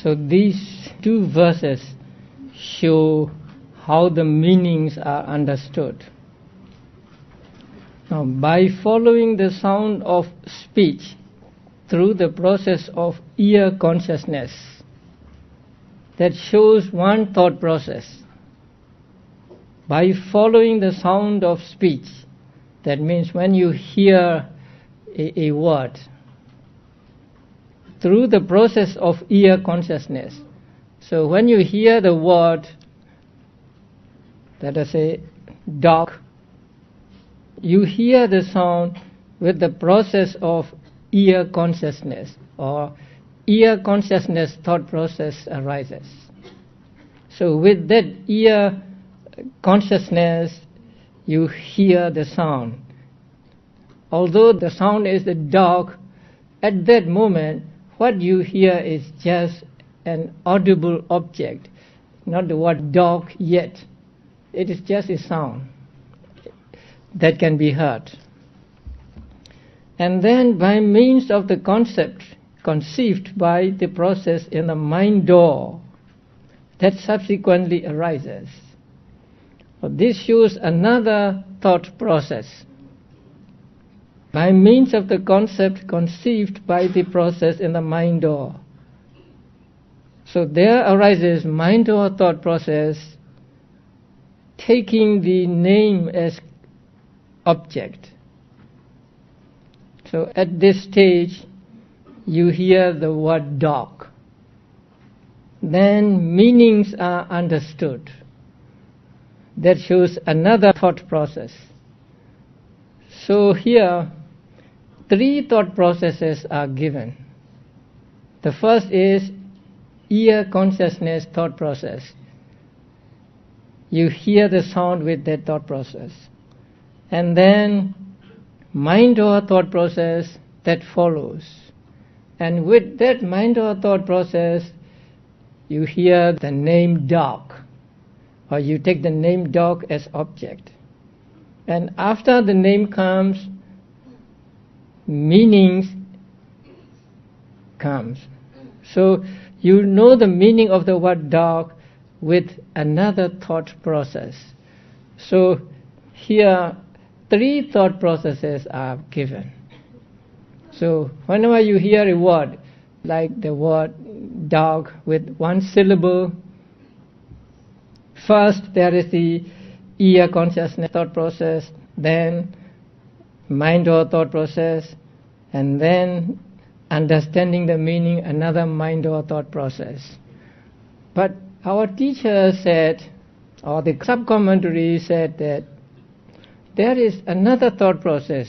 So these two verses show how the meanings are understood. Now, by following the sound of speech through the process of ear consciousness, that shows one thought process. By following the sound of speech, that means when you hear a word, through the process of ear consciousness. So when you hear the word, let us say dog, you hear the sound with the process of ear consciousness, or ear consciousness thought process arises. So with that ear consciousness, you hear the sound. Although the sound is the dog, at that moment, what you hear is just an audible object, not the word dog yet. It is just a sound that can be heard. And then by means of the concept conceived by the process in the mind door, that subsequently arises. So this shows another thought process. By means of the concept conceived by the process in the mind door. So there arises mind door thought process, taking the name as object. So at this stage, you hear the word dog. Then meanings are understood. That shows another thought process. So here, three thought processes are given. The first is ear consciousness thought process. You hear the sound with that thought process. And then mind or thought process that follows. And with that mind or thought process, you hear the name dog, or you take the name dog as object. And after the name comes, meanings comes. So you know the meaning of the word dog with another thought process. So here, three thought processes are given. So whenever you hear a word, like the word dog with one syllable, first there is the ear consciousness thought process, then mind or thought process, and then understanding the meaning, another mind or thought process. But our teacher said, or the sub-commentary said, that there is another thought process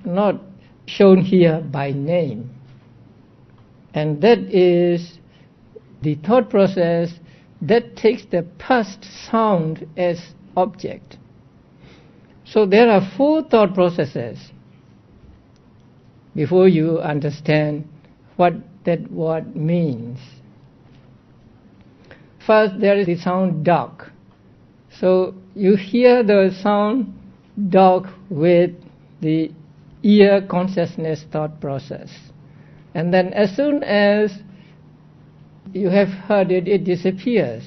not shown here by name, and that is the thought process that takes the past sound as object. So there are four thought processes before you understand what that word means. First, there is the sound dog. So you hear the sound dog with the ear consciousness thought process. And then as soon as you have heard it, it disappears.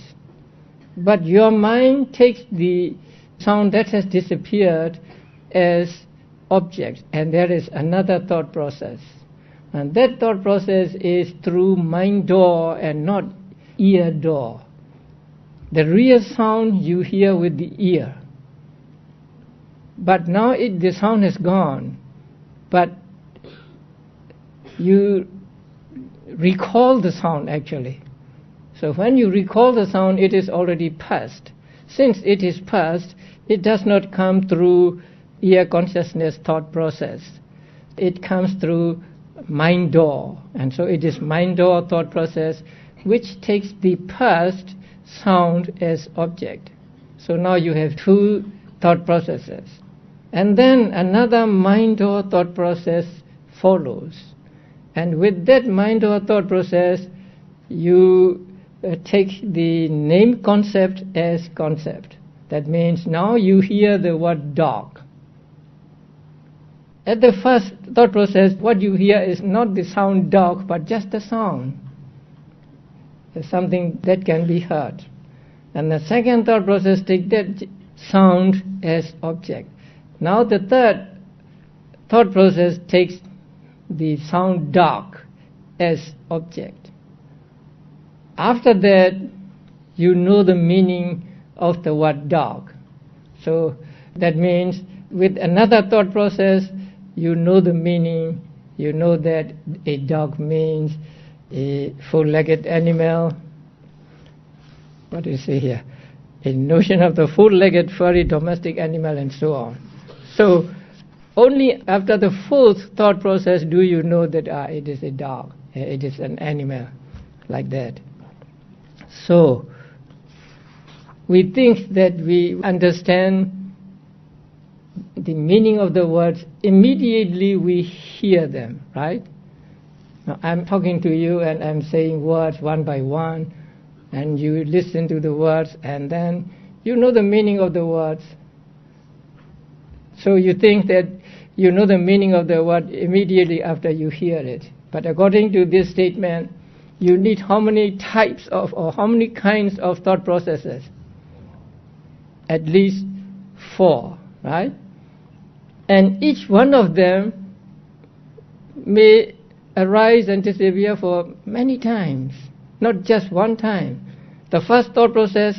But your mind takes the sound that has disappeared as object, and there is another thought process. And that thought process is through mind door and not ear door. The real sound you hear with the ear. But now the sound has gone, but you recall the sound actually. So when you recall the sound, it is already past. Since it is past, it does not come through ear consciousness thought process. It comes through mind door. And so it is mind door thought process which takes the past sound as object. So now you have two thought processes. And then another mind or thought process follows. And with that mind or thought process, you take the name concept as concept. That means now you hear the word dog. At the first thought process, what you hear is not the sound dog, but just the sound. something that can be heard. And the second thought process takes that sound as object. Now the third thought process takes the sound dark as object. After that, you know the meaning of the word dark. So that means with another thought process, you know the meaning. You know that a dog means a four-legged animal. What do you say here? A notion of the four-legged furry domestic animal and so on. So only after the fourth thought process do you know that it is a dog, it is an animal, like that. So we think that we understand the meaning of the words immediately we hear them, right? Now I'm talking to you and I'm saying words one by one, and you listen to the words and then you know the meaning of the words. So you think that you know the meaning of the word immediately after you hear it. But according to this statement, you need how many types of or how many kinds of thought processes? At least 4, right? And each one of them may arise and disappear for many times, not just one time. The first thought process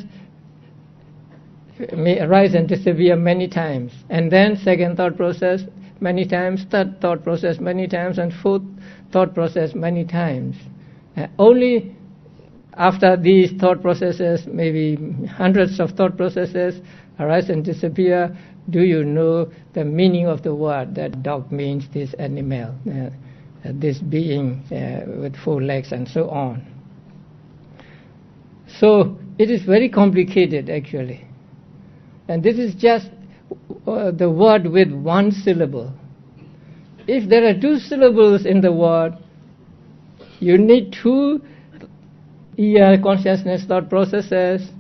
may arise and disappear many times, and then second thought process many times, third thought process many times, and fourth thought process many times. Only after these thought processes, maybe hundreds of thought processes arise and disappear, do you know the meaning of the word that dog means this animal, this being with 4 legs and so on. So it is very complicated actually. And this is just the word with 1 syllable. If there are 2 syllables in the word, you need 2 ear consciousness thought processes.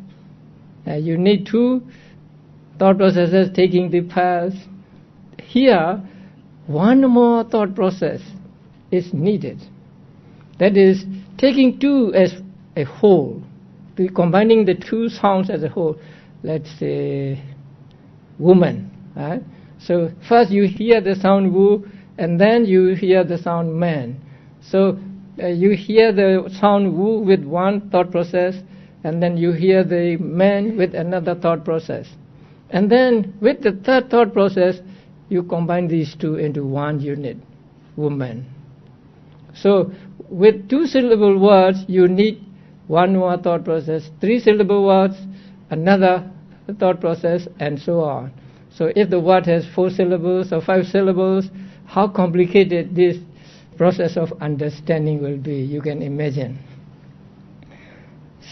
You need 2 thought processes taking the path. Here, 1 more thought process is needed. That is, taking 2 as a whole, combining the 2 sounds as a whole. Let's say, woman. Right? So first you hear the sound wu, and then you hear the sound man. So you hear the sound wu with 1 thought process, and then you hear the man with another thought process. And then with the third thought process, you combine these 2 into 1 unit, woman. So with 2-syllable words, you need 1 more thought process. 3-syllable words, another thought process, and so on. So if the word has 4 syllables or 5 syllables, how complicated this process of understanding will be, you can imagine.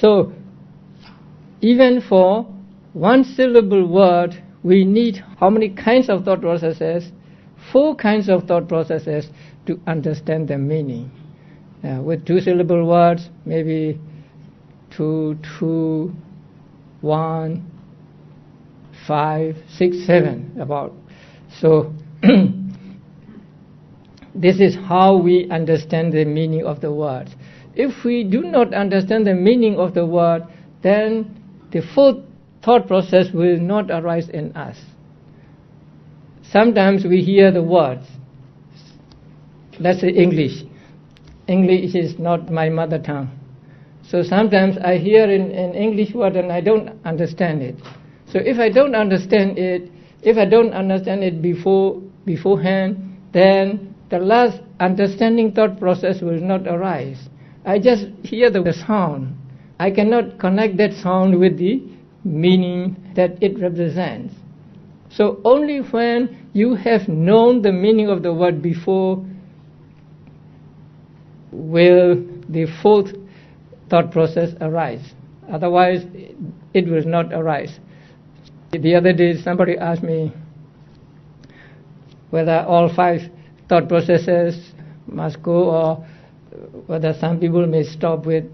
So even for 1-syllable word, we need how many kinds of thought processes? 4 kinds of thought processes to understand the meaning. With 2-syllable words, maybe 2, 2, 1, 5, 6, 7, about. So this is how we understand the meaning of the words. If we do not understand the meaning of the word, then the 4th thought process will not arise in us. Sometimes we hear the words. Let's say English. English is not my mother tongue. So sometimes I hear in English word and I don't understand it. So if I don't understand it, beforehand, then the last understanding thought process will not arise. I just hear the sound. I cannot connect that sound with the meaning that it represents. So only when you have known the meaning of the word before will the 4th thought process arise. Otherwise, it will not arise. The other day, somebody asked me whether all 5 thought processes must go, or whether some people may stop with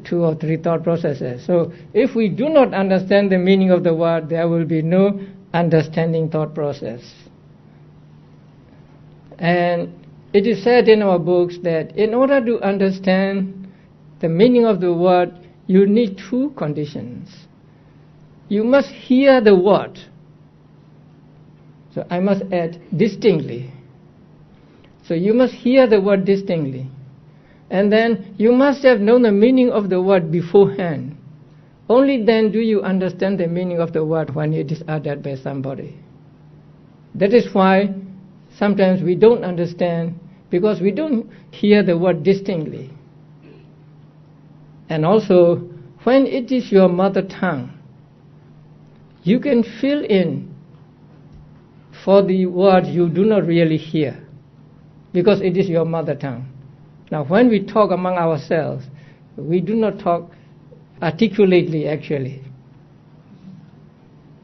2 or 3 thought processes. So if we do not understand the meaning of the word, there will be no understanding thought process. And it is said in our books that in order to understand the meaning of the word, you need two conditions. You must hear the word. So I must add distinctly. So you must hear the word distinctly. And then you must have known the meaning of the word beforehand. Only then do you understand the meaning of the word when it is uttered by somebody. That is why sometimes we don't understand, because we don't hear the word distinctly. And also, when it is your mother tongue, you can fill in for the words you do not really hear, because it is your mother tongue. Now, when we talk among ourselves, we do not talk articulately, actually.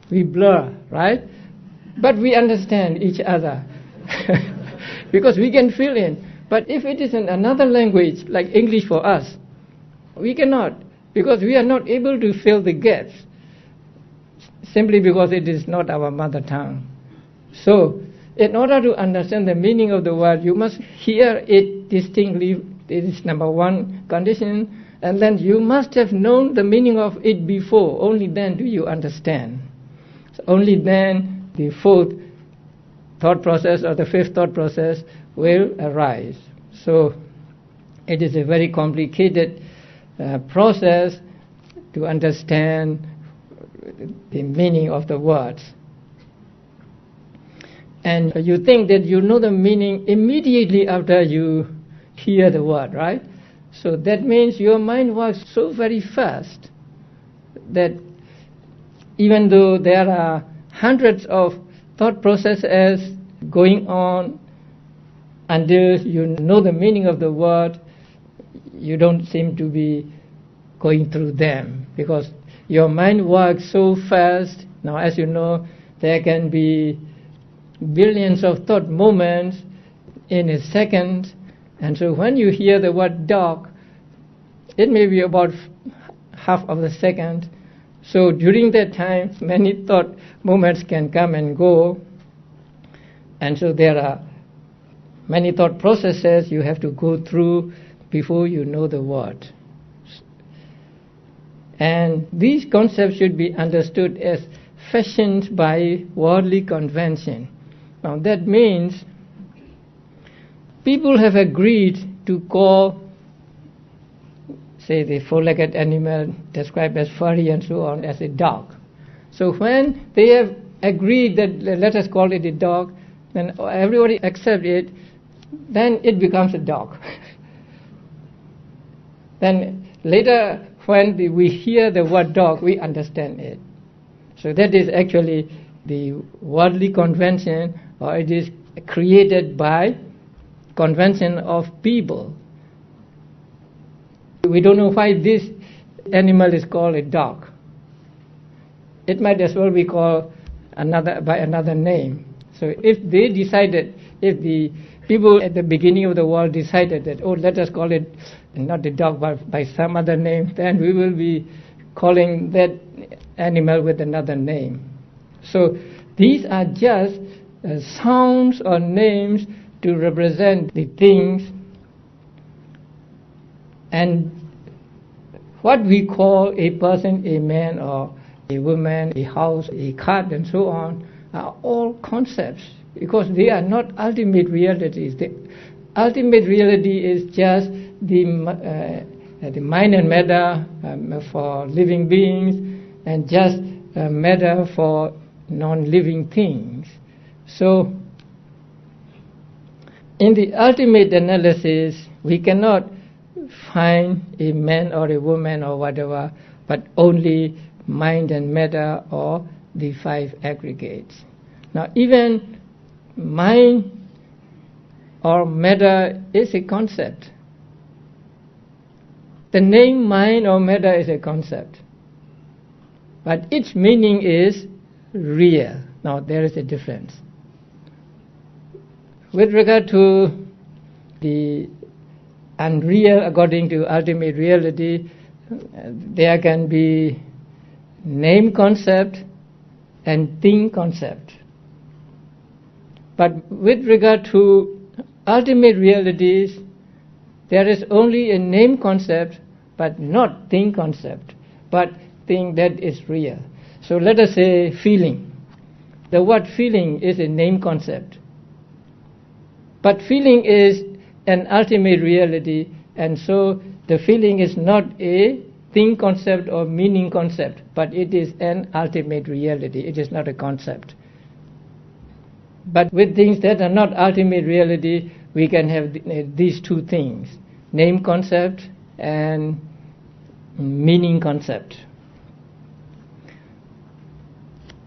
We blur, right? But we understand each other because we can fill in. But if it is in another language, like English for us, we cannot, because we are not able to fill the gaps, simply because it is not our mother tongue. So, in order to understand the meaning of the word, you must hear it distinctly. This is number one condition. And then you must have known the meaning of it before. Only then do you understand. So only then the fourth thought process or the fifth thought process will arise. So it is a very complicated process to understand the meaning of the words. And you think that you know the meaning immediately after you hear the word, right? So that means your mind works so very fast that even though there are hundreds of thought processes going on, until you know the meaning of the word, you don't seem to be going through them, because your mind works so fast. Now, as you know, there can be billions of thought moments in a second. And so when you hear the word dog, it may be about half of a second. So during that time, many thought moments can come and go. And so there are many thought processes you have to go through before you know the word. And these concepts should be understood as fashioned by worldly convention. Now that means people have agreed to call, say, the four-legged animal described as furry and so on, as a dog. So when they have agreed that let us call it a dog, then everybody accepts it, then it becomes a dog. Then later when we hear the word dog, we understand it. So that is actually the worldly convention, or it is created by convention of people. We don't know why this animal is called a dog. It might as well be called by another name. So if they decided, if the people at the beginning of the world decided that, oh, let us call it not a dog but by some other name, then we will be calling that animal with another name. So these are just sounds or names to represent the things, and what we call a person, a man or a woman, a house, a cat, and so on, are all concepts, because they are not ultimate realities. The ultimate reality is just the mind and matter for living beings, and just matter for non-living things. So in the ultimate analysis, we cannot find a man or a woman or whatever, but only mind and matter or the five aggregates. Now even mind or matter is a concept. The name mind or matter is a concept, but its meaning is real. Now there is a difference. With regard to the unreal, according to ultimate reality, there can be name concept and thing concept. But with regard to ultimate realities, there is only a name concept, but not thing concept, but thing that is real. So let us say feeling. The word feeling is a name concept. But feeling is an ultimate reality, and so the feeling is not a thing concept or meaning concept, but it is an ultimate reality. It is not a concept. But with things that are not ultimate reality, we can have these two things, name concept and meaning concept.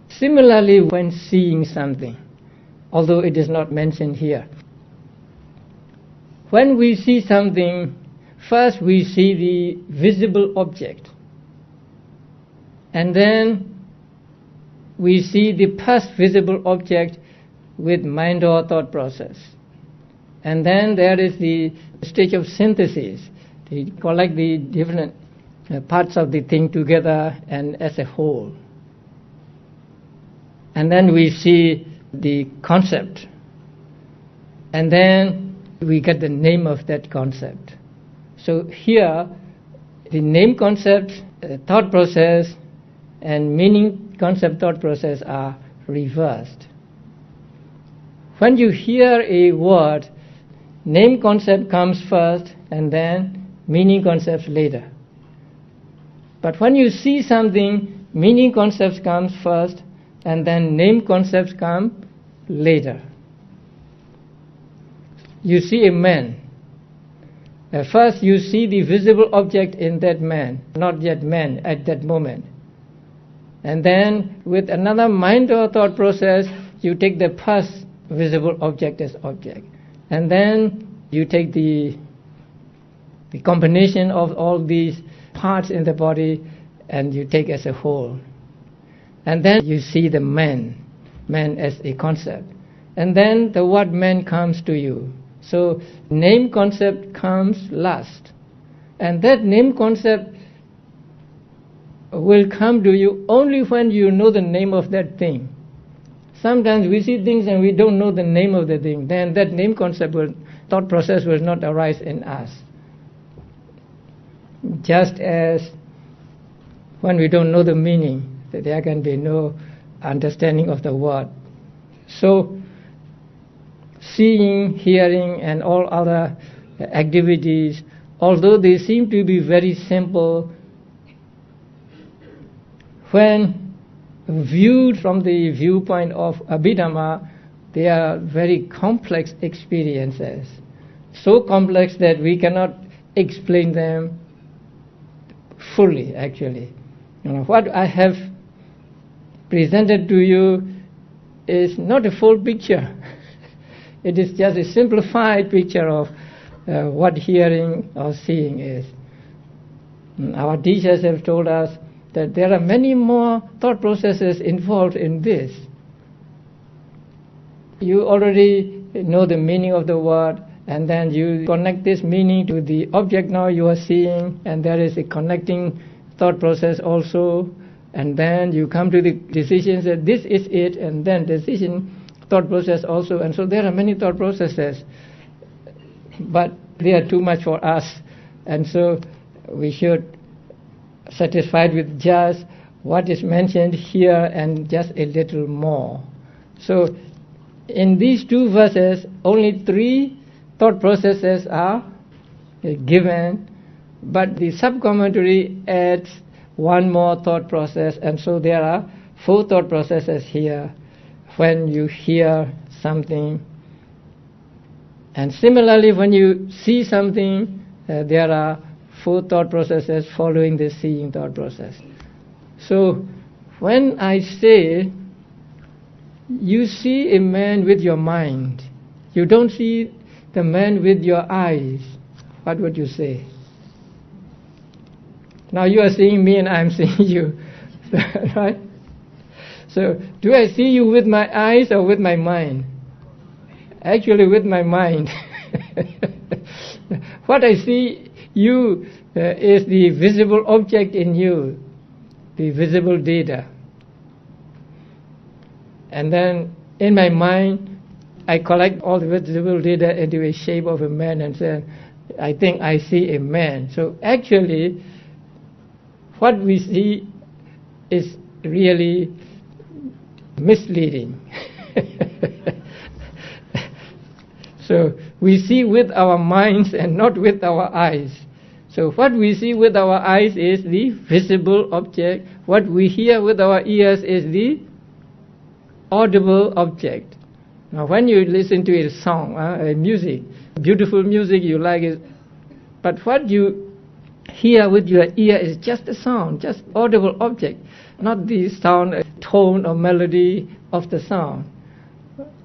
Similarly, when seeing something, although it is not mentioned here, when we see something, first we see the visible object, and then we see the past visible object with mind or thought process. And then there is the stage of synthesis. They collect the different parts of the thing together and as a whole. And then we see the concept. And then we get the name of that concept. So here, the name concept, thought process, and meaning concept thought process are reversed. When you hear a word, name concept comes first and then meaning concepts later. But when you see something, meaning concepts comes first and then name concepts come later. You see a man. First you see the visible object in that man, not yet man at that moment. And then with another mind or thought process, you take the past visible object as object. And then you take the combination of all these parts in the body and you take as a whole. And then you see the man as a concept. And then the word man comes to you. So name concept comes last. And that name concept will come to you only when you know the name of that thing. Sometimes we see things and we don't know the name of the thing. Then that name concept thought process will not arise in us. Just as when we don't know the meaning, there can be no understanding of the word. So seeing, hearing, and all other activities, although they seem to be very simple, when viewed from the viewpoint of Abhidhamma, they are very complex experiences. So complex that we cannot explain them fully, actually. What I have presented to you is not a full picture. It is just a simplified picture of what hearing or seeing is. Our teachers have told us that there are many more thought processes involved in this. You already know the meaning of the word, and then you connect this meaning to the object now you are seeing, and there is a connecting thought process also, and then you come to the decision that this is it, and then decision thought process also, and so there are many thought processes, but they are too much for us, and so we should satisfied with just what is mentioned here and just a little more. So in these two verses, only 3 thought processes are given, but the sub-commentary adds 1 more thought process, and so there are 4 thought processes here when you hear something. And similarly, when you see something, there are 4 thought processes following the seeing thought process. So when I say you see a man with your mind, you don't see the man with your eyes, what would you say? Now you are seeing me and I am seeing you, right? So do I see you with my eyes or with my mind? Actually with my mind. What I see you is the visible object in you, the visible data. And then in my mind, I collect all the visible data into a shape of a man and say, I think I see a man. So actually, what we see is really misleading. So we see with our minds and not with our eyes. So what we see with our eyes is the visible object. What we hear with our ears is the audible object. Now when you listen to a song, a music, beautiful music, you like it, but what you hear with your ear is just a sound, just audible object, not the sound, tone or melody of the sound.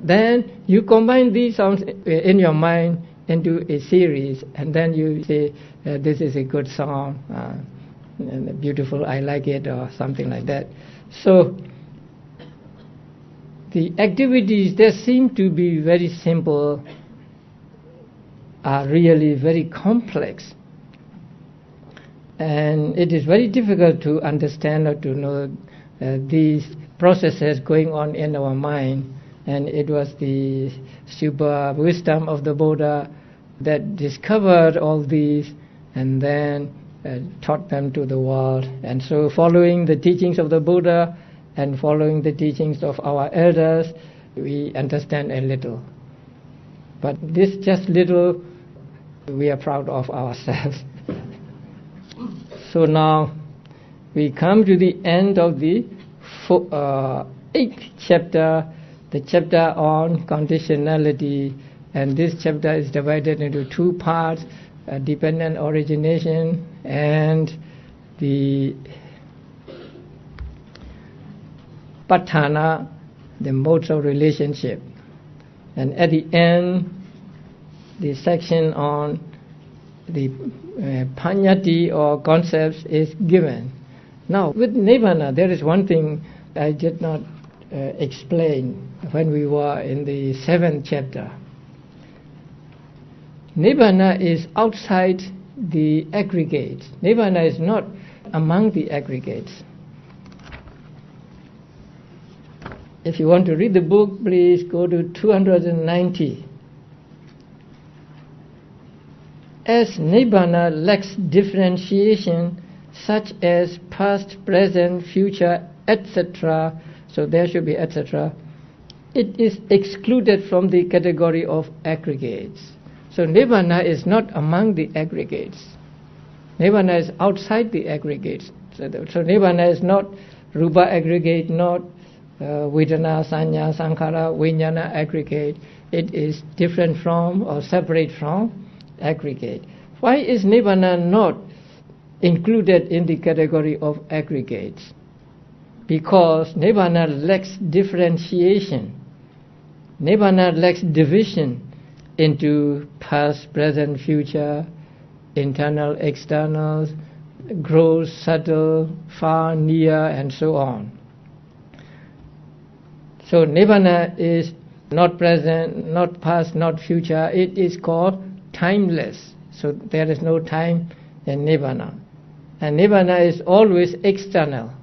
Then you combine these sounds in your mind into a series, and then you say, this is a good song, and beautiful, I like it, or something like that. So the activities that seem to be very simple are really very complex. And it is very difficult to understand or to know these processes going on in our mind. And it was the super wisdom of the Buddha that discovered all these and then taught them to the world. And so following the teachings of the Buddha and following the teachings of our elders, we understand a little. But this just little, we are proud of ourselves. So now we come to the end of the 8th chapter, the chapter on conditionality, and this chapter is divided into 2 parts, dependent origination and the patthana, the modes of relationship. And at the end, the section on the panyati or concepts is given. Now with Nibbana, there is one thing I did not explain when we were in the 7th chapter. Nibbana is outside the aggregates. Nibbana is not among the aggregates. If you want to read the book, please go to 290. As Nibbana lacks differentiation such as past, present, future, etc., so there should be etc., it is excluded from the category of aggregates. So Nibbana is not among the aggregates. Nibbana is outside the aggregates. So Nibbana is not Rupa aggregate, not Vedana, Sanya, Sankhara, Vijnana aggregate. It is different from or separate from aggregate. Why is Nibbana not included in the category of aggregates? Because Nibbana lacks differentiation. Nibbana lacks division into past, present, future, internal, externals, gross, subtle, far, near, and so on. So Nibbana is not present, not past, not future. It is called timeless. So there is no time in Nibbana. And Nibbana is always external.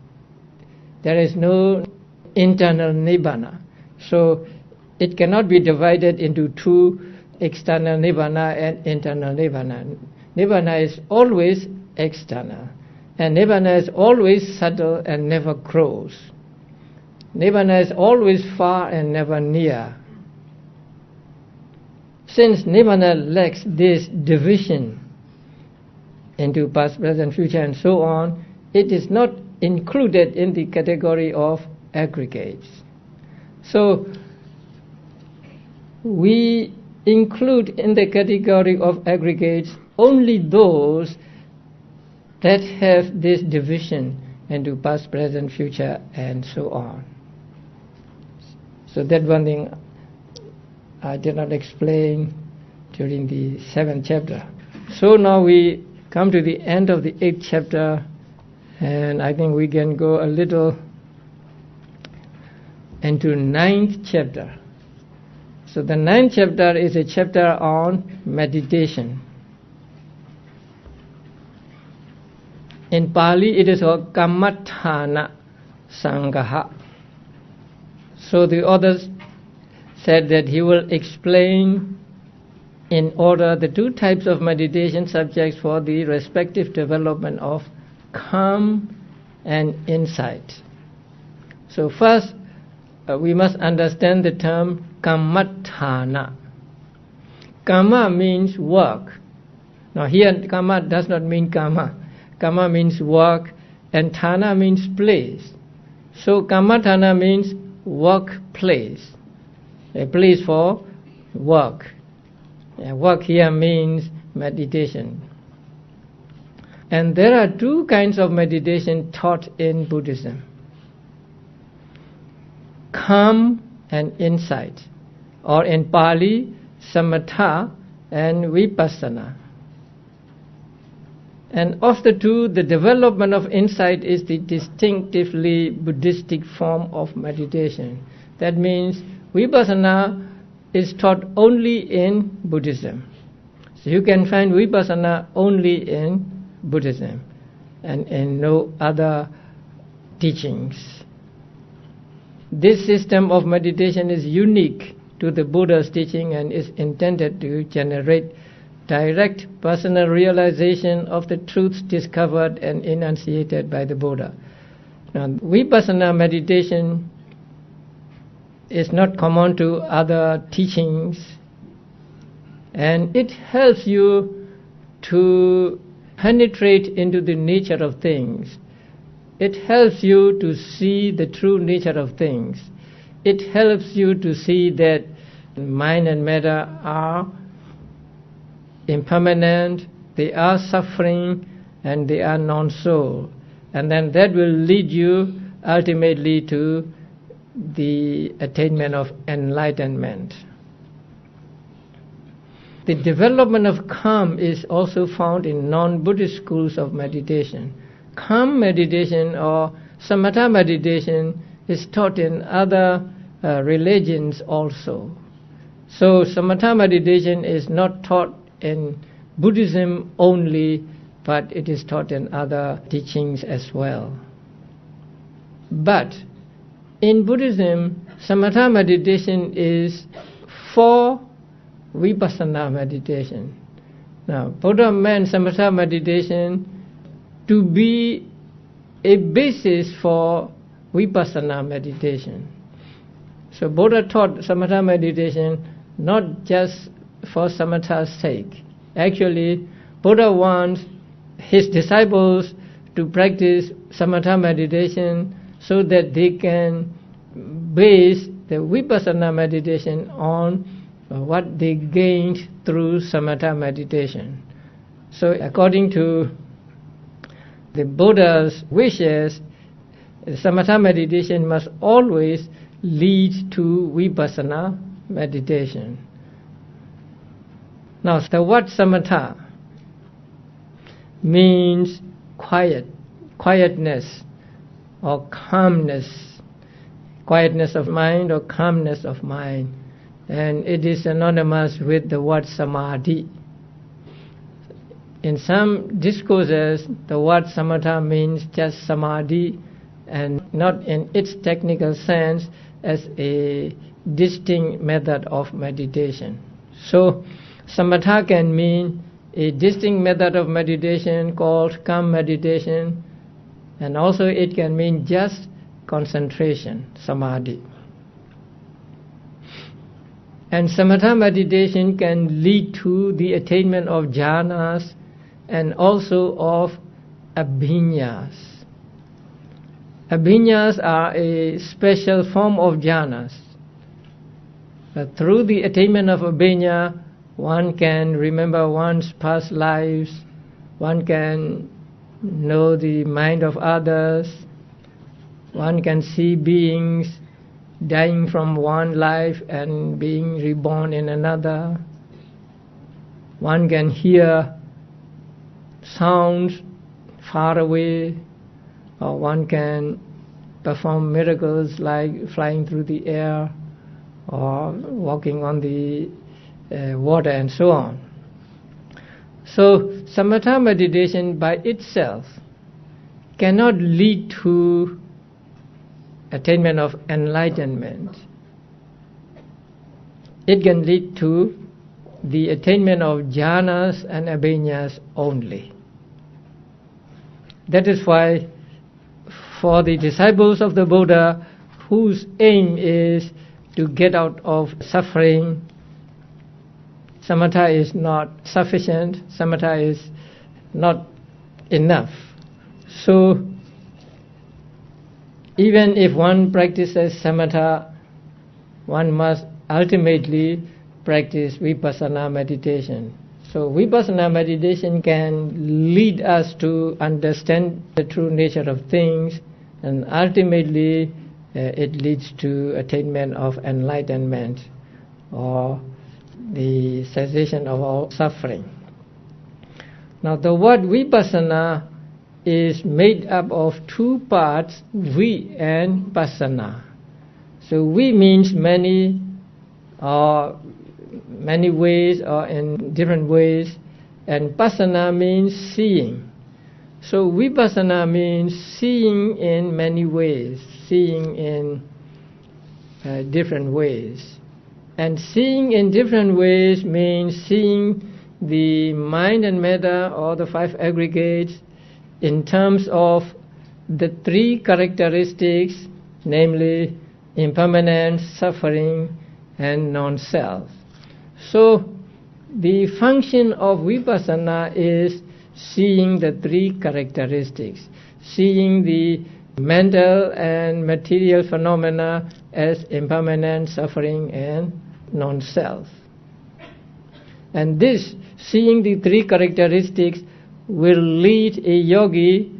There is no internal Nibbana. So it cannot be divided into 2, external Nibbana and internal Nibbana. Nibbana is always external. And Nibbana is always subtle and never grows. Nibbana is always far and never near. Since Nibbana lacks this division into past, present, future, and so on, it is not included in the category of aggregates. So we include in the category of aggregates only those that have this division into past, present, future, and so on. So that one thing I did not explain during the 7th chapter. So now we come to the end of the 8th chapter, and I think we can go a little into 9th chapter. So the 9th chapter is a chapter on meditation. In Pali it is called Kammatthana Sangaha. So the author said that he will explain in order the two types of meditation subjects for the respective development of calm and insight. So first, we must understand the term kammatthana. Kama means work. Now here, kama does not mean kama. Kama means work, and thana means place. So kammatthana means workplace, a place for work. Work here means meditation. And there are two kinds of meditation taught in Buddhism: calm and insight, or in Pali, Samatha and Vipassana. And of the two, the development of insight is the distinctively Buddhistic form of meditation. That means Vipassana is taught only in Buddhism. So you can find Vipassana only in Buddhism and in no other teachings. This system of meditation is unique to the Buddha's teaching and is intended to generate direct personal realization of the truths discovered and enunciated by the Buddha. Now, Vipassana meditation is not common to other teachings, and it helps you to penetrate into the nature of things. It helps you to see the true nature of things. It helps you to see that mind and matter are impermanent, they are suffering, and they are non-soul. And then that will lead you ultimately to the attainment of enlightenment. The development of calm is also found in non-Buddhist schools of meditation. Calm meditation or Samatha meditation is taught in other religions also. So Samatha meditation is not taught in Buddhism only, but it is taught in other teachings as well. But in Buddhism, Samatha meditation is for Vipassana meditation. Now, Buddha meant Samatha meditation to be a basis for Vipassana meditation. So Buddha taught Samatha meditation not just for Samatha's sake. Actually, Buddha wants his disciples to practice Samatha meditation so that they can base the Vipassana meditation on what they gained through Samatha meditation. So according to the Buddha's wishes, Samatha meditation must always lead to Vipassana meditation. Now, the word Samatha means quietness or calmness, quietness of mind or calmness of mind. And it is synonymous with the word samadhi. In some discourses, the word samatha means just samadhi and not in its technical sense as a distinct method of meditation. So, samatha can mean a distinct method of meditation called calm meditation, and also it can mean just concentration, samadhi. And samatha meditation can lead to the attainment of jhanas and also of abhinyas. Abhinyas are a special form of jhanas. But through the attainment of abhinya, one can remember one's past lives, one can know the mind of others, one can see beings dying from one life and being reborn in another. One can hear sounds far away, or one can perform miracles like flying through the air or walking on the water and so on. So samatha meditation by itself cannot lead to attainment of enlightenment. It can lead to the attainment of jhanas and abhinyas only. That is why for the disciples of the Buddha, whose aim is to get out of suffering, samatha is not sufficient, samatha is not enough. So even if one practices samatha, one must ultimately practice vipassana meditation. So vipassana meditation can lead us to understand the true nature of things, and ultimately it leads to attainment of enlightenment or the cessation of all suffering. Now the word vipassana is made up of two parts, vi and passana. So vi means many or many ways or in different ways, and passana means seeing. So vipassana means seeing in many ways, seeing in different ways. And seeing in different ways means seeing the mind and matter or the five aggregates in terms of the three characteristics, namely impermanence, suffering, and non-self. So the function of vipassana is seeing the three characteristics, seeing the mental and material phenomena as impermanent, suffering, and non-self. And this, seeing the three characteristics, will lead a yogi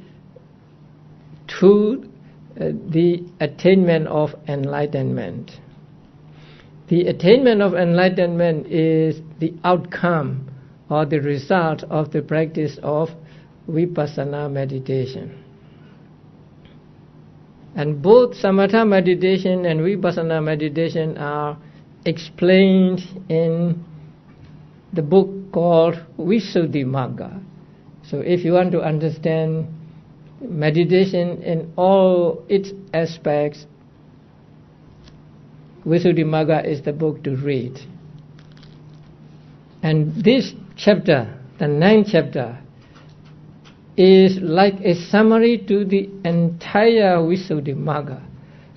to the attainment of enlightenment. The attainment of enlightenment is the outcome or the result of the practice of vipassana meditation. And both samatha meditation and vipassana meditation are explained in the book called Visuddhimagga. So if you want to understand meditation in all its aspects, Visuddhimagga is the book to read. And this chapter, the 9th chapter, is like a summary to the entire Visuddhimagga.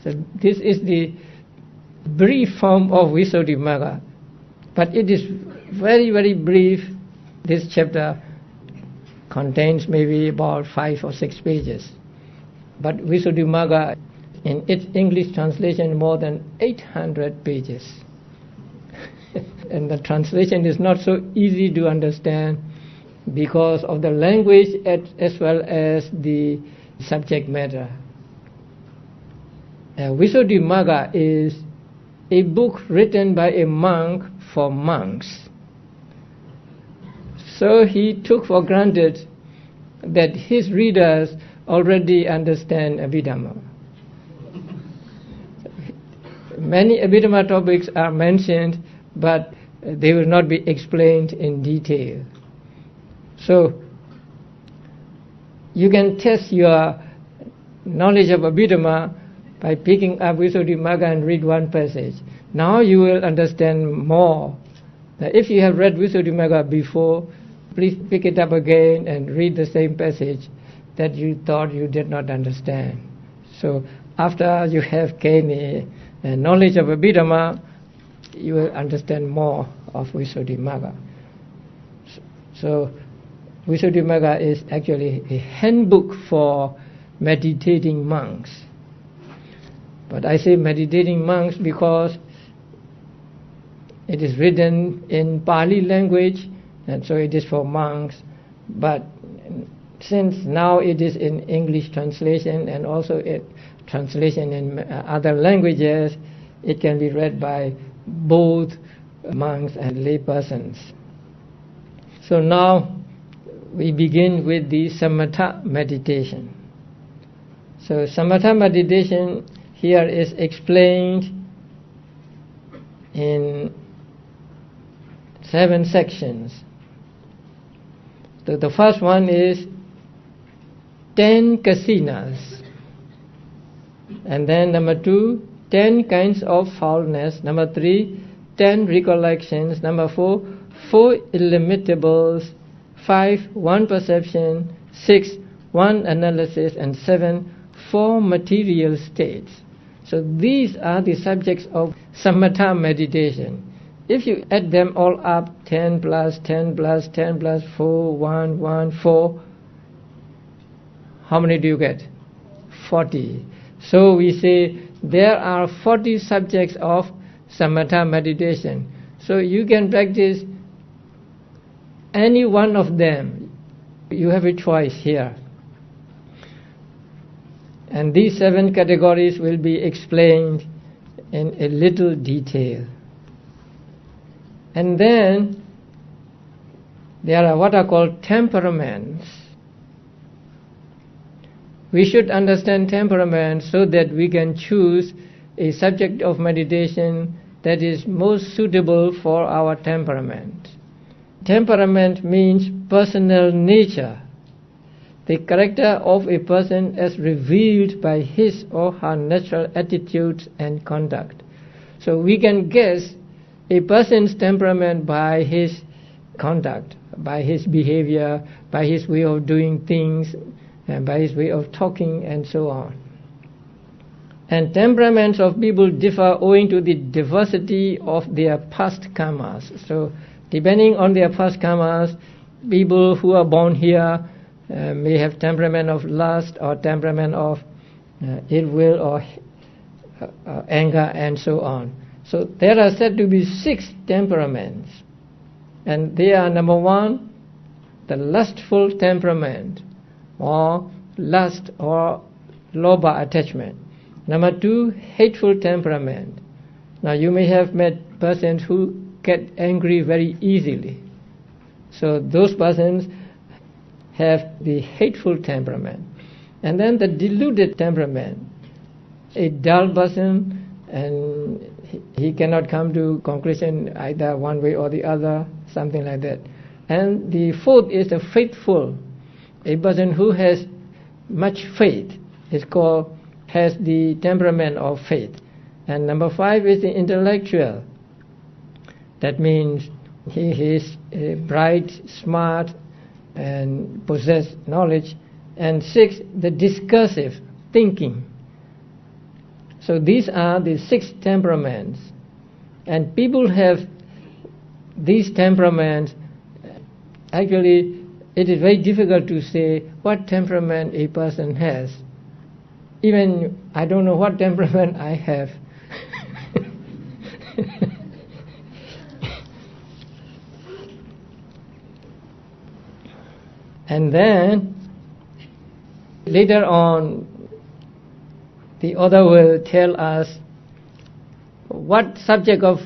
So this is the brief form of Visuddhimagga, but it is very, very brief. This chapter contains maybe about 5 or 6 pages. But Visuddhimagga, in its English translation, more than 800 pages. And the translation is not so easy to understand because of the language as well as the subject matter. Visuddhimagga is a book written by a monk for monks. So he took for granted that his readers already understand Abhidhamma. Many Abhidhamma topics are mentioned, but they will not be explained in detail. So you can test your knowledge of Abhidhamma by picking up Visuddhimagga and read one passage. Now you will understand more. Now if you have read Visuddhimagga before, please pick it up again and read the same passage that you thought you did not understand. So after you have gained a knowledge of Abhidhamma, you will understand more of Visuddhimagga. So Visuddhimagga is actually a handbook for meditating monks. But I say meditating monks because it is written in Pali language, and so it is for monks. But since now it is in English translation and also translation in other languages, it can be read by both monks and lay persons. So now we begin with the Samatha meditation. So Samatha meditation here is explained in 7 sections. So the first one is 10 kasinas, and then number 2, 10 kinds of foulness, number 3, 10 recollections, number 4, 4 illimitables, 5 one perception, 6 one analysis, and 7 4 material states. So these are the subjects of Samatha meditation. If you add them all up, 10 plus 10 plus 10 plus 4, 1, 1, 4, how many do you get? 40. So we say there are 40 subjects of Samatha meditation. So you can practice any one of them. You have a choice here. And these 7 categories will be explained in a little detail. And then there are what are called temperaments. We should understand temperaments so that we can choose a subject of meditation that is most suitable for our temperament. Temperament means personal nature, the character of a person as revealed by his or her natural attitudes and conduct. So we can guess a person's temperament by his conduct, by his behavior, by his way of doing things, and by his way of talking, and so on. And temperaments of people differ owing to the diversity of their past karmas. So depending on their past karmas, people who are born here may have temperament of lust or temperament of ill will or anger, and so on. So there are said to be 6 temperaments. And they are, number 1, the lustful temperament, or lust or lobha attachment. Number 2, hateful temperament. Now you may have met persons who get angry very easily. So those persons have the hateful temperament. And then the deluded temperament, a dull person, and he cannot come to conclusion either one way or the other, something like that. And the 4th is the faithful, a person who has much faith is called, has the temperament of faith. And number 5 is the intellectual. That means he is bright, smart, and possess knowledge. And 6, the discursive, thinking. So these are the 6 temperaments. And people have these temperaments. Actually, it is very difficult to say what temperament a person has. Even I don't know what temperament I have. And then later on, the author will tell us what subject of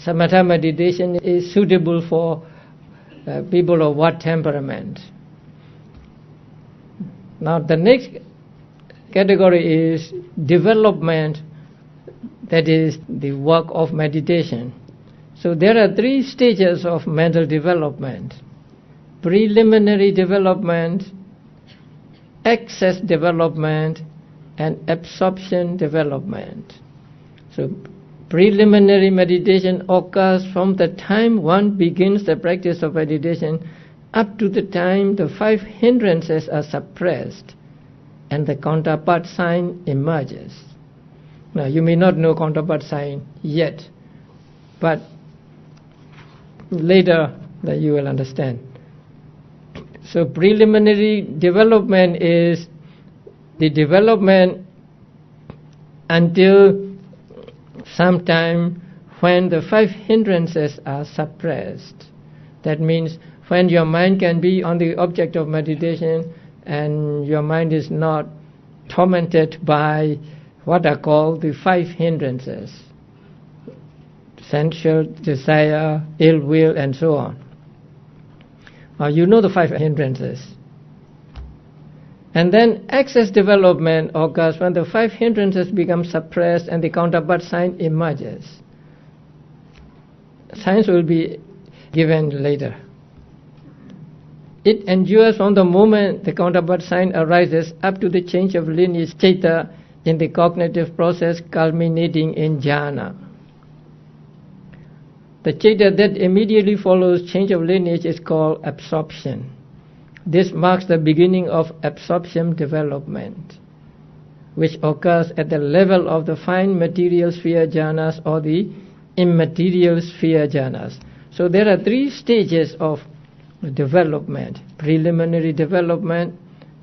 Samatha meditation is suitable for people of what temperament. Now the next category is development, that is the work of meditation. So there are 3 stages of mental development: preliminary development, access development, and absorption development. So preliminary meditation occurs from the time one begins the practice of meditation up to the time the 5 hindrances are suppressed and the counterpart sign emerges. Now you may not know counterpart sign yet, but later that you will understand. So preliminary development is the development until some time when the 5 hindrances are suppressed. That means when your mind can be on the object of meditation and your mind is not tormented by what are called the 5 hindrances: sensual desire, ill will, and so on. Now you know the 5 hindrances. And then access development occurs when the 5 hindrances become suppressed and the counterpart sign emerges. Signs will be given later. It endures from the moment the counterpart sign arises up to the change of lineage citta in the cognitive process culminating in jhana. The chitta that immediately follows change of lineage is called absorption. This marks the beginning of absorption development, which occurs at the level of the fine material sphere jhanas or the immaterial sphere jhanas. So there are 3 stages of development: preliminary development,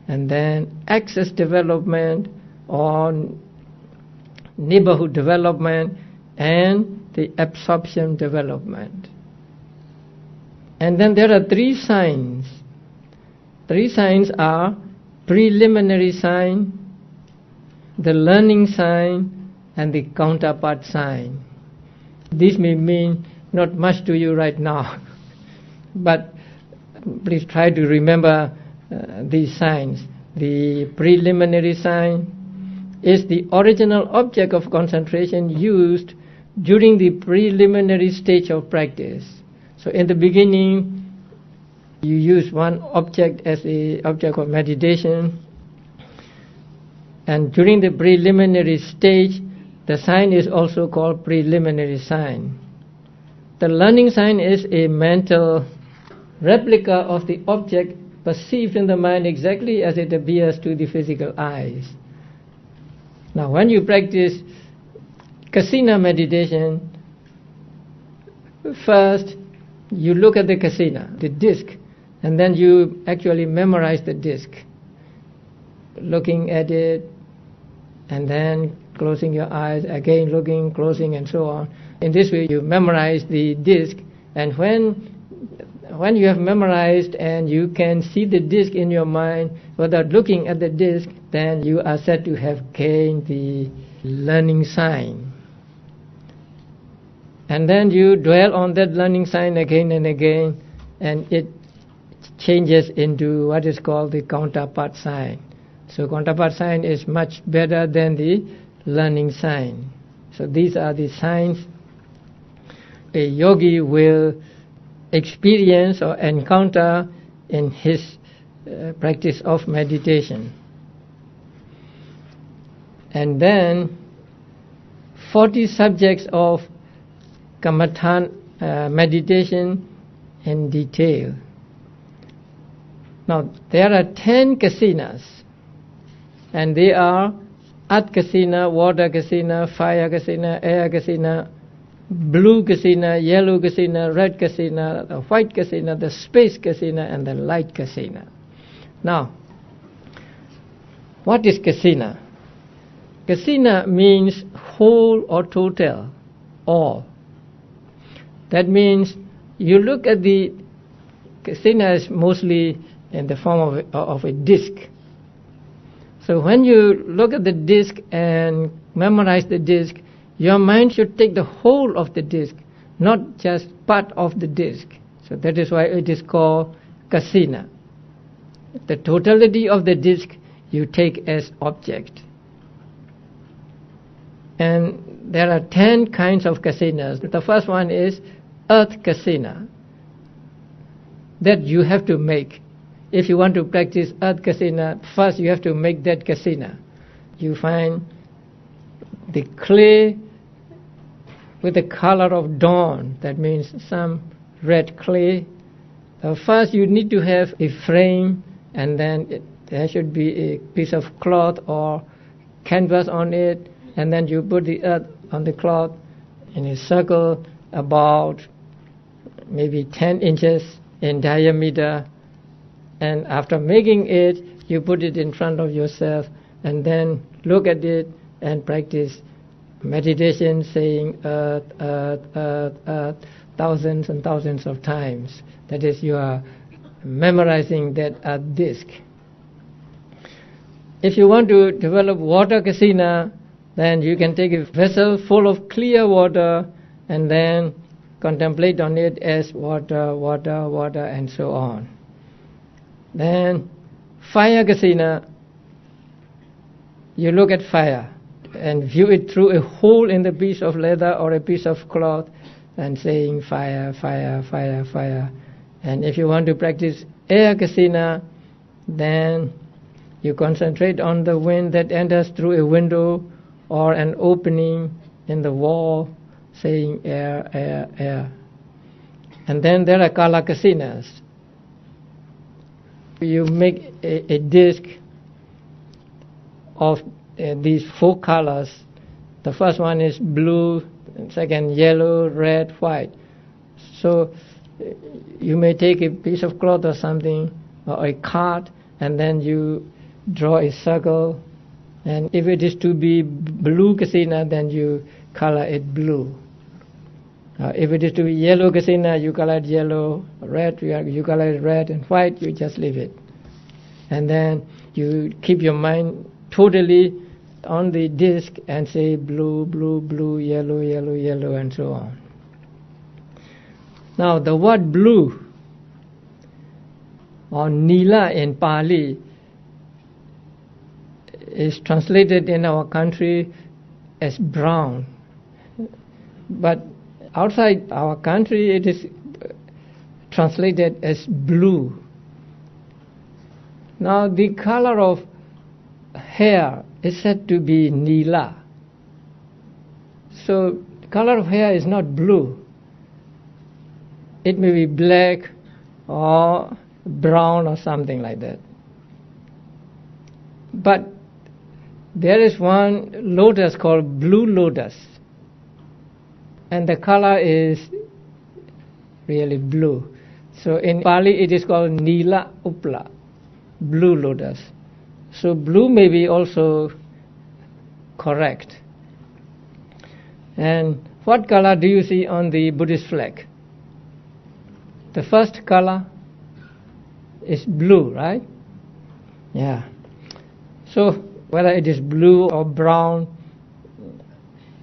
and then access development, or neighborhood development, and the absorption development. And then there are 3 signs. 3 signs are preliminary sign, the learning sign, and the counterpart sign. This may mean not much to you right now, but please try to remember these signs. The preliminary sign is the original object of concentration used during the preliminary stage of practice. So in the beginning, you use one object as the object of meditation, and during the preliminary stage, the sign is also called preliminary sign. The learning sign is a mental replica of the object perceived in the mind exactly as it appears to the physical eyes. Now, when you practice kasina meditation, first you look at the kasina, the disc, and then you actually memorize the disc, looking at it, and then closing your eyes, again looking, closing, and so on. In this way, you memorize the disc, and when you have memorized and you can see the disc in your mind without looking at the disc, then you are said to have gained the learning sign. And then you dwell on that learning sign again and again, and it changes into what is called the counterpart sign. So counterpart sign is much better than the learning sign. So these are the signs a yogi will experience or encounter in his practice of meditation. And then 40 subjects of Kamatan meditation in detail. Now there are 10 kasinas, and they are earth kasina, water kasina, fire kasina, air kasina, blue kasina, yellow kasina, red kasina, the white kasina, the space kasina, and the light kasina. Now, what is kasina? Kasina means whole or total, all. That means you look at the kasina is mostly in the form of a disc. So when you look at the disc and memorize the disc, your mind should take the whole of the disc, not just part of the disc. So that is why it is called kasina. The totality of the disc you take as object. And there are 10 kinds of kasinas. The first one is earth kasina, that you have to make. If you want to practice earth kasina, first you have to make that kasina. You find the clay with the color of dawn, that means some red clay. First you need to have a frame, and then there should be a piece of cloth or canvas on it, and then you put the earth on the cloth in a circle about maybe 10 inches in diameter, and after making it, you put it in front of yourself and then look at it and practice meditation, saying earth, earth, earth, earth, thousands and thousands of times. That is, you are memorizing that earth disc. If you want to develop water kasina, then you can take a vessel full of clear water and then contemplate on it as water, water, water, and so on. Then fire kasina, you look at fire and view it through a hole in the piece of leather or a piece of cloth and saying fire, fire, fire, fire. And if you want to practice air kasina, then you concentrate on the wind that enters through a window or an opening in the wall, saying air, air, air. And then there are color casinas. You make a disc of these 4 colors. The first one is blue, second yellow, red, white. So you may take a piece of cloth or something, or a card, and then you draw a circle. And if it is to be blue kasina, then you color it blue. If it is to be yellow kasina, you color it yellow. Red, you color it red, and white, you just leave it. And then you keep your mind totally on the disc and say blue, blue, blue, yellow, yellow, yellow, and so on. Now the word blue, or nila in Pali, is translated in our country as brown. But outside our country it is translated as blue. Now the color of hair is said to be nila. So the color of hair is not blue. It may be black or brown or something like that. But there is one lotus called blue lotus, and the color is really blue. So in Pali it is called Nila Upla, blue lotus. So blue may be also correct. And what color do you see on the Buddhist flag? The first color is blue, right? Yeah. So whether it is blue or brown,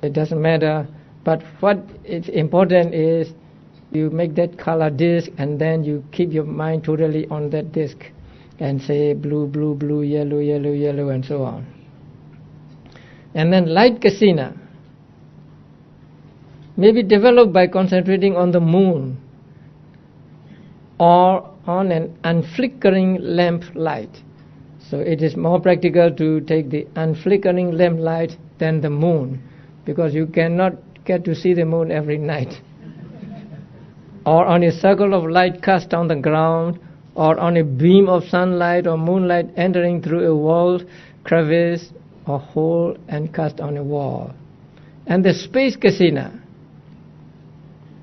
it doesn't matter. But what is important is you make that color disc, and then you keep your mind totally on that disc and say blue, blue, blue, yellow, yellow, yellow, and so on. And then light kasina may be developed by concentrating on the moon or on an unflickering lamp light. So it is more practical to take the unflickering lamp light than the moon, because you cannot get to see the moon every night. Or on a circle of light cast on the ground, or on a beam of sunlight or moonlight entering through a wall, crevice, or hole and cast on a wall. And the space kasina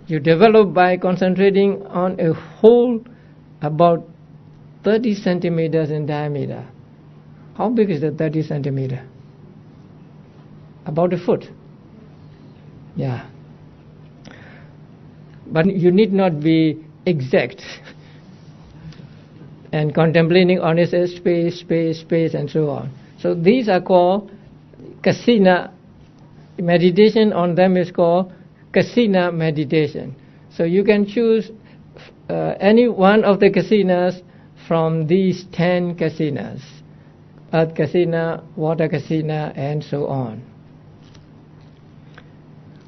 you develop by concentrating on a hole about 30 centimeters in diameter. How big is the 30 centimeter? About a foot. Yeah. But you need not be exact. And contemplating on it as space, space, space, and so on. So these are called kasina. Meditation on them is called kasina meditation. So you can choose any one of the kasinas from these 10 kasinas. Earth kasina, water kasina, and so on.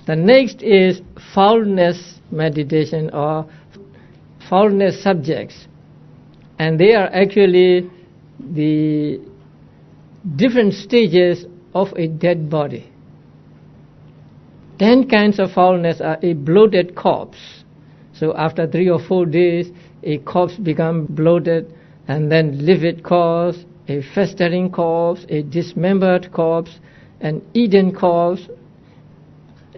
The next is foulness meditation, or foulness subjects. And they are actually the different stages of a dead body. 10 kinds of foulness are a bloated corpse. So after 3 or 4 days, a corpse becomes bloated, and then livid corpse, a festering corpse, a dismembered corpse, an eaten corpse,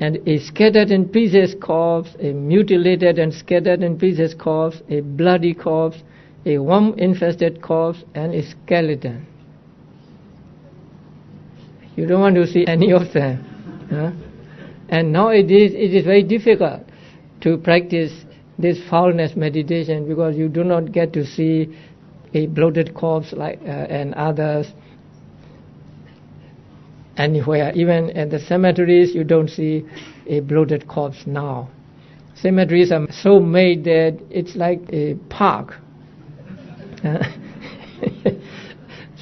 and a scattered in pieces corpse, a mutilated and scattered in pieces corpse, a bloody corpse, a worm-infested corpse, and a skeleton. You don't want to see any of them. Huh? And nowadays it is very difficult to practice this foulness meditation, because you do not get to see a bloated corpse like and others anywhere. Even at the cemeteries, you don't see a bloated corpse now. Cemeteries are so made that it's like a park.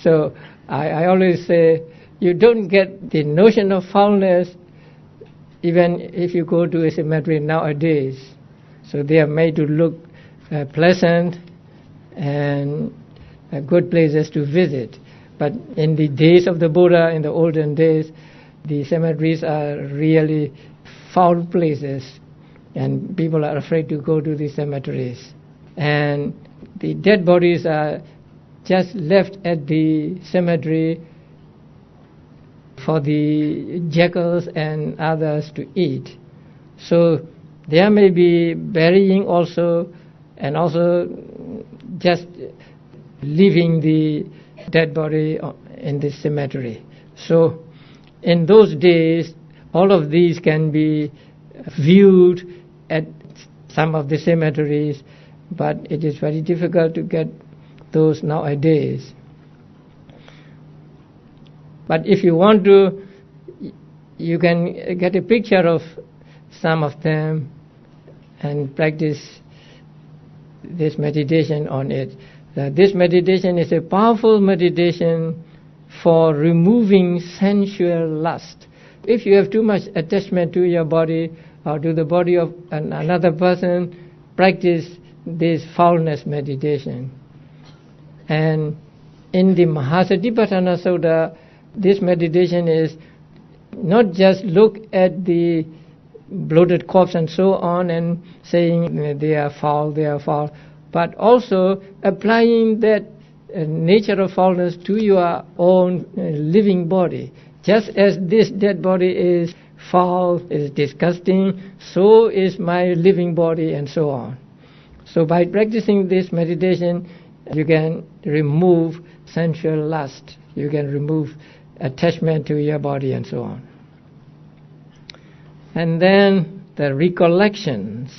So I always say, you don't get the notion of foulness even if you go to a cemetery nowadays. So they are made to look pleasant and good places to visit. But in the days of the Buddha, in the olden days, the cemeteries are really foul places. and people are afraid to go to the cemeteries. And the dead bodies are just left at the cemetery for the jackals and others to eat. So there may be burying also, and also just leaving the dead body in the cemetery. So in those days, all of these can be viewed at some of the cemeteries, but it is very difficult to get those nowadays. But if you want to, you can get a picture of some of them and practice this meditation on it. This meditation is a powerful meditation for removing sensual lust. If you have too much attachment to your body or to the body of another person, practice this foulness meditation. And in the Mahasatipatthana Sutta, this meditation is not just look at the bloated corpse and so on and saying they are foul, but also applying that nature of foulness to your own living body. Just as this dead body is foul, is disgusting, so is my living body, and so on. So by practicing this meditation, you can remove sensual lust, you can remove attachment to your body, and so on. And then the recollections.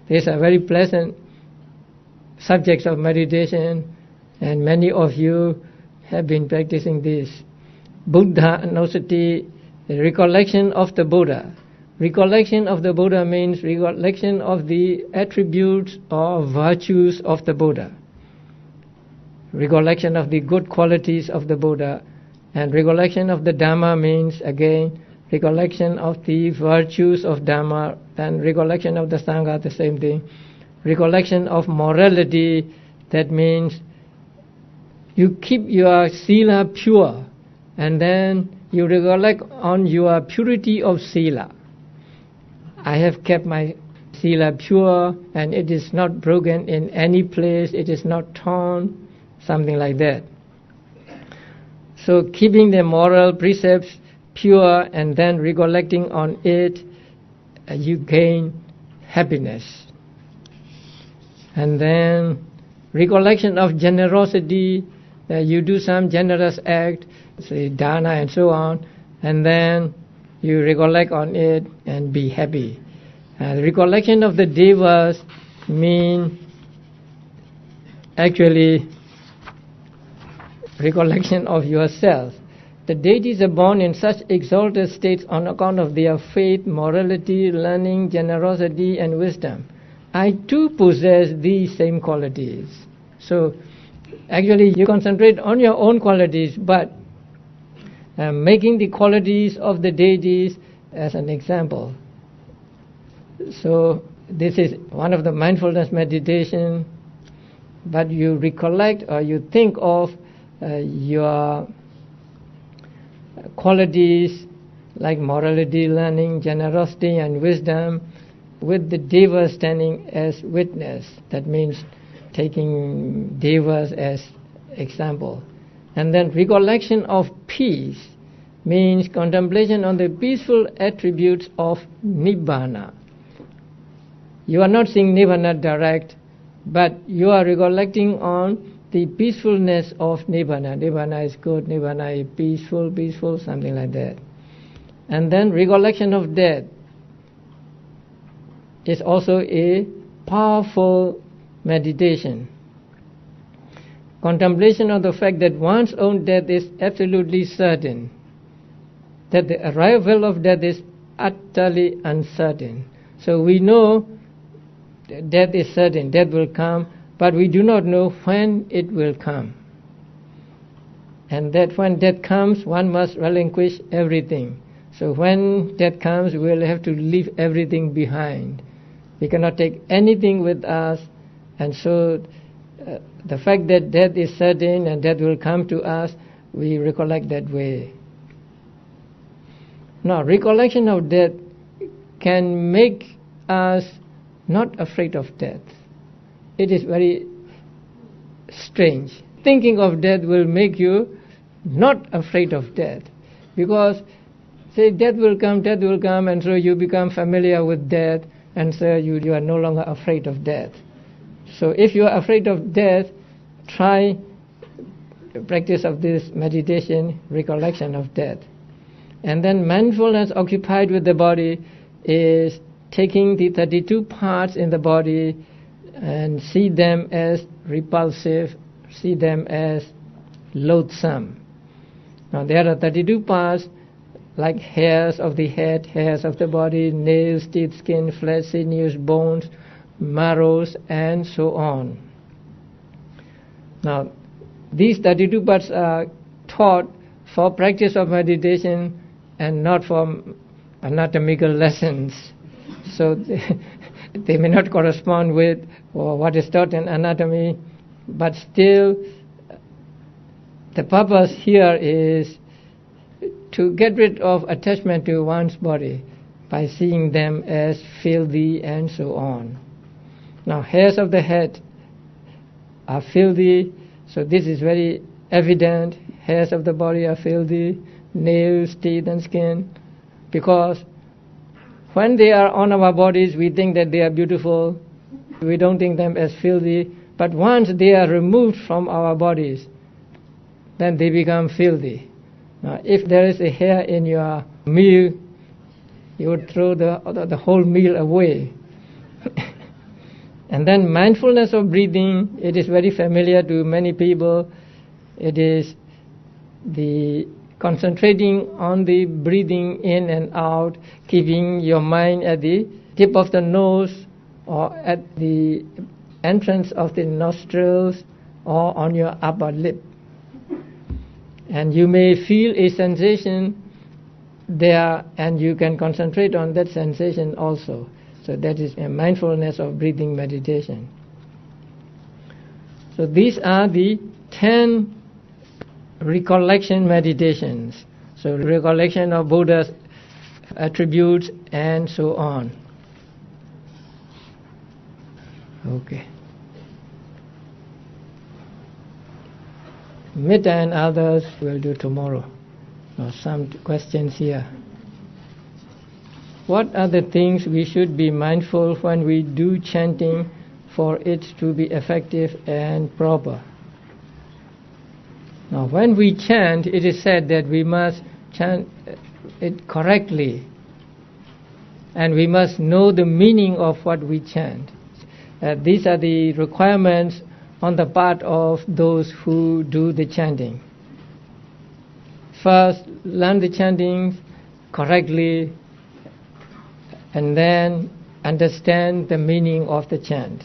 These are very pleasant subjects of meditation, and many of you have been practicing this. Buddha Anusati, the recollection of the Buddha. Recollection of the Buddha means recollection of the attributes or virtues of the Buddha. Recollection of the good qualities of the Buddha. And recollection of the Dhamma means, again, recollection of the virtues of Dhamma, and recollection of the Sangha, the same thing. Recollection of morality, that means you keep your sila pure, and then you recollect on your purity of sila. I have kept my sila pure, and it is not broken in any place, it is not torn, something like that. So keeping the moral precepts pure and then recollecting on it, you gain happiness. And then recollection of generosity, you do some generous act, say dana and so on, and then you recollect on it and be happy. Recollection of the devas mean actually recollection of yourself. The deities are born in such exalted states on account of their faith, morality, learning, generosity, and wisdom. I too possess these same qualities. So actually you concentrate on your own qualities, but making the qualities of the deities as an example. So this is one of the mindfulness meditation, but you recollect or you think of your qualities like morality, learning, generosity, and wisdom, with the devas standing as witness. That means taking devas as example. And then recollection of peace means contemplation on the peaceful attributes of Nibbana. You are not seeing Nibbana direct, but you are recollecting on the peacefulness of Nibbana. Nibbana is good, Nibbana is peaceful, something like that. And then recollection of death is also a powerful meditation. Contemplation of the fact that one's own death is absolutely certain, that the arrival of death is utterly uncertain. So we know death is certain, death will come, but we do not know when it will come. And that when death comes, one must relinquish everything. So when death comes, we will have to leave everything behind. We cannot take anything with us, and so the fact that death is certain and death will come to us, we recollect that way. Now, recollection of death can make us not afraid of death. It is very strange. Thinking of death will make you not afraid of death, because say death will come, and so you become familiar with death, and so you are no longer afraid of death. So if you are afraid of death, try the practice of this meditation, recollection of death. And then mindfulness occupied with the body is taking the 32 parts in the body and see them as repulsive, see them as loathsome. Now there are 32 parts like hairs of the head, hairs of the body, nails, teeth, skin, flesh, sinews, bones, marrows, and so on. Now these 32 parts are taught for practice of meditation and not for anatomical lessons. So they may not correspond with what is taught in anatomy, but still the purpose here is to get rid of attachment to one's body by seeing them as filthy and so on. Now hairs of the head are filthy, so this is very evident. Hairs of the body are filthy, nails, teeth and skin, because when they are on our bodies we think that they are beautiful, we don't think them as filthy, but once they are removed from our bodies, then they become filthy. Now if there is a hair in your meal, you would throw the whole meal away. And then mindfulness of breathing, it is very familiar to many people. It is the concentrating on the breathing in and out, keeping your mind at the tip of the nose or at the entrance of the nostrils or on your upper lip. And you may feel a sensation there, and you can concentrate on that sensation also. So that is a mindfulness of breathing meditation. So these are the 10 recollection meditations. So recollection of Buddha's attributes and so on. Okay. Metta and others will do tomorrow. Now some questions here. What are the things we should be mindful when we do chanting for it to be effective and proper? Now when we chant, it is said that we must chant it correctly, and we must know the meaning of what we chant. These are the requirements on the part of those who do the chanting. First, learn the chanting correctly, and then understand the meaning of the chant,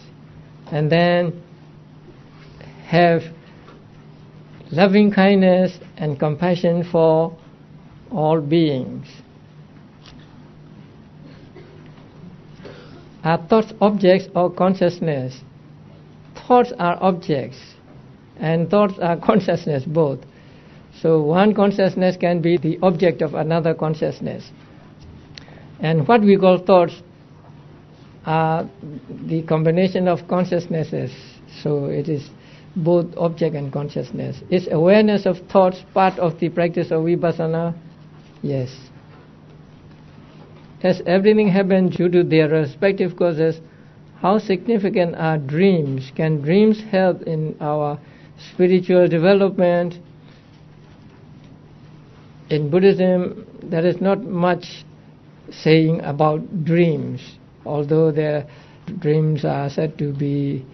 and then have loving kindness and compassion for all beings. Are thoughts objects or consciousness? Thoughts are objects and thoughts are consciousness both. So one consciousness can be the object of another consciousness. And what we call thoughts are the combination of consciousnesses. So it is both object and consciousness. Is awareness of thoughts part of the practice of vipassana? Yes. As everything happens due to their respective causes, how significant are dreams? Can dreams help in our spiritual development? In Buddhism, there is not much saying about dreams, although their dreams are said to be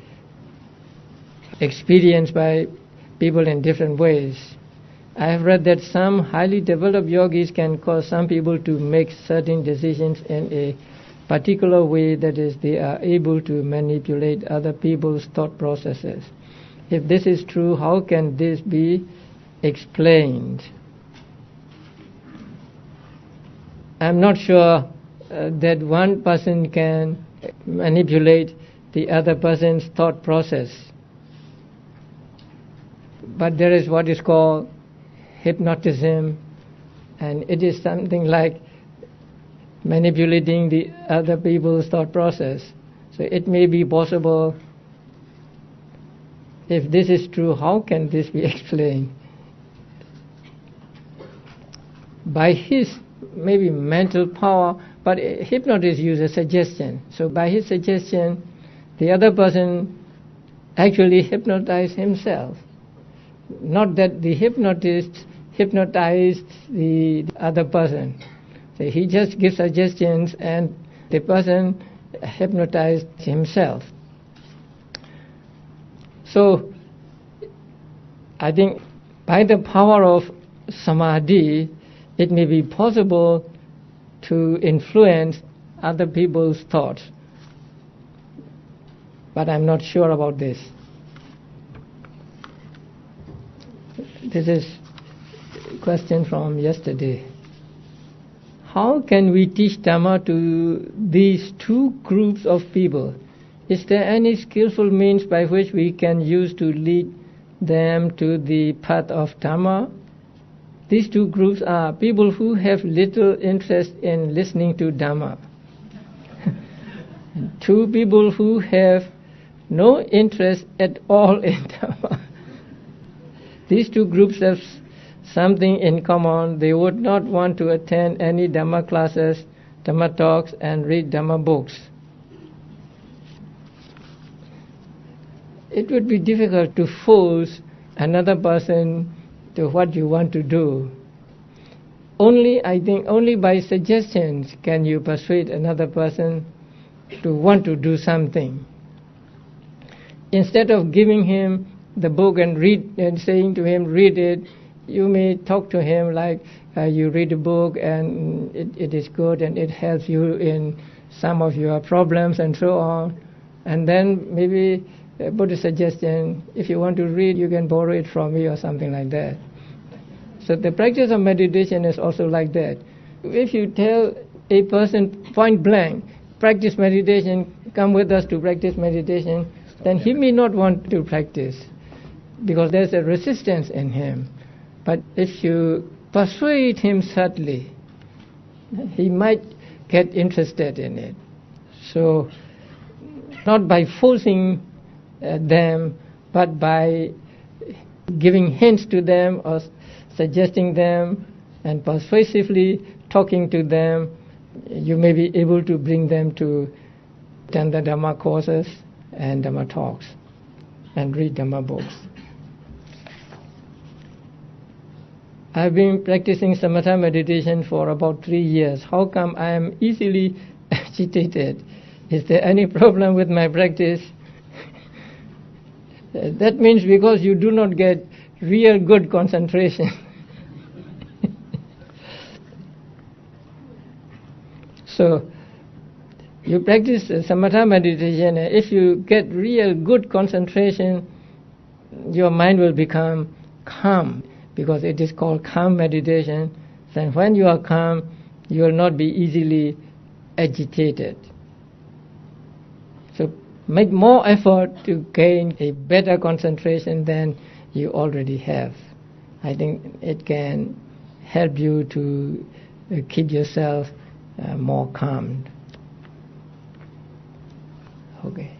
experienced by people in different ways. I have read that some highly developed yogis can cause some people to make certain decisions in a particular way, that is, they are able to manipulate other people's thought processes. If this is true, how can this be explained? I'm not sure that one person can manipulate the other person's thought process. But there is what is called hypnotism, and it is something like manipulating the other people's thought process. So it may be possible. If this is true, how can this be explained? By his maybe mental power, but hypnotist uses suggestion. So by his suggestion, the other person actually hypnotized himself. Not that the hypnotist hypnotized the other person. So he just gives suggestions and the person hypnotized himself. So I think by the power of samadhi, it may be possible to influence other people's thoughts. But I'm not sure about this. This is a question from yesterday. How can we teach Dhamma to these two groups of people? Is there any skillful means by which we can use to lead them to the path of Dhamma? These two groups are people who have little interest in listening to Dhamma. Two people who have no interest at all in Dhamma. These two groups have something in common. They would not want to attend any Dhamma classes, Dhamma talks, and read Dhamma books. It would be difficult to force another person to what you want to do. I think only by suggestions can you persuade another person to want to do something. Instead of giving him the book and saying to him, read it, you may talk to him like you read a book and it is good and it helps you in some of your problems and so on. And then maybe put a suggestion, if you want to read, you can borrow it from me or something like that. So the practice of meditation is also like that. If you tell a person point blank, practice meditation, come with us to practice meditation, then he may not want to practice because there's a resistance in him. But if you persuade him subtly, he might get interested in it. So not by forcing them, but by giving hints to them or suggesting them and persuasively talking to them, you may be able to bring them to attend the Dhamma courses and Dhamma talks and read Dhamma books. I've been practicing Samatha meditation for about 3 years. How come I am easily agitated? Is there any problem with my practice? That means because you do not get real good concentration. So you practice Samatha meditation, and if you get real good concentration, your mind will become calm, because it is called calm meditation. Then when you are calm, you will not be easily agitated. So make more effort to gain a better concentration than you already have. I think it can help you to keep yourself more calm. Okay.